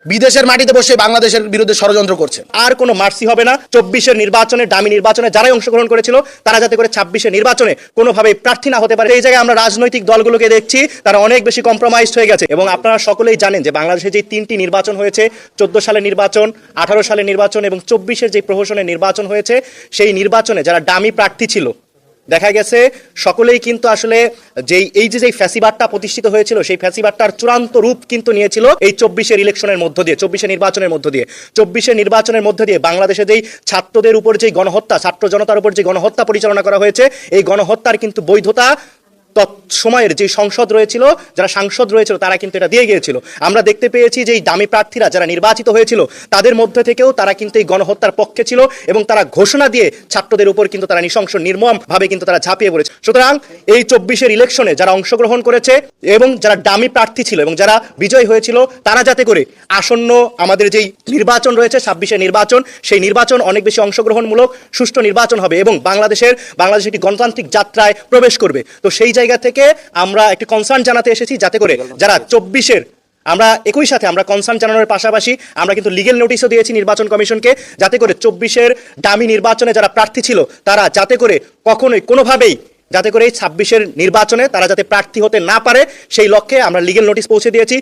বিদেশের মাটিতে বসে বাংলাদেশের বিরুদ্ধে ষড়যন্ত্র করছে। আর কোনো মার্সি হবে না। 24-এর নির্বাচনে, ডামি নির্বাচনে যারাই অংশগ্রহণ করেছিল তারা যাতে করে 26-এর নির্বাচনে কোনোভাবে প্রার্থী না হতে পারে। এই জায়গায় আমরা রাজনৈতিক দলগুলোকে দেখছি তারা অনেক বেশি কম্প্রোমাইজড হয়ে গেছে। এবং আপনারা সকলেই জানেন যে বাংলাদেশে যে 3টি নির্বাচন হয়েছে, 14 সালের নির্বাচন, 18 সালের নির্বাচন এবং 24-এর যে প্রহসনের নির্বাচন হয়েছে, সেই নির্বাচনে যারা ডামি প্রার্থী ছিল দেখা গেছে সকলেই কিন্তু আসলে যেই ফ্যাসিবাদটা প্রতিষ্ঠিত হয়েছিল সেই ফ্যাসিবাদটার চূড়ান্ত রূপ কিন্তু নিয়েছিল এই 24-এর ইলেকশনের মধ্য দিয়ে, 24-এর নির্বাচনের মধ্য দিয়ে। 24-এর নির্বাচনের মধ্য দিয়ে বাংলাদেশে যেই ছাত্রদের উপর যে গণহত্যা, ছাত্র জনতার উপর যে গণহত্যা পরিচালনা করা হয়েছে, এই গণহত্যার কিন্তু বৈধতা সময়ের যে সংসদ রয়েছিল, যারা সাংসদ রয়েছিল তারা কিন্তু এটা দিয়ে গিয়েছিল। আমরা দেখতে পেয়েছি যে এই দামি প্রার্থীরা যারা নির্বাচিত হয়েছিল তাদের মধ্যে থেকেও তারা কিন্তু এই গণহত্যার পক্ষে ছিল এবং তারা ঘোষণা দিয়ে ছাত্রদের উপর কিন্তু তারা নৃশংস নির্মম ভাবে কিন্তু তারা ঝাঁপিয়ে পড়েছে। সুতরাং এই 24-এর ইলেকশনে যারা অংশগ্রহণ করেছে এবং যারা দামি প্রার্থী ছিল এবং যারা বিজয় হয়েছিল তারা যাতে করে আসন্ন আমাদের যেই নির্বাচন রয়েছে 26-এর নির্বাচন, সেই নির্বাচন অনেক বেশি অংশগ্রহণমূলক সুষ্ঠু নির্বাচন হবে এবং বাংলাদেশ একটি গণতান্ত্রিক যাত্রায় প্রবেশ করবে। তো সেই জায়গা থেকে আমরা একটি কনসার্ন জানাতে এসেছি যাতে করে যারা 24-এর, আমরা একই সাথে আমরা কনসার্ন জানানোর পাশাপাশি আমরা কিন্তু লিগেল নোটিশও দিয়েছি নির্বাচন কমিশনকে, যাতে করে 24-এর ডামি নির্বাচনে যারা প্রার্থী ছিল তারা যাতে করে কখনোই কোনোভাবেই যাতে করে এই 26-এর নির্বাচনে তারা যাতে প্রার্থী হতে না পারে সেই লক্ষ্যে আমরা লিগেল নোটিশ পৌঁছে দিয়েছি।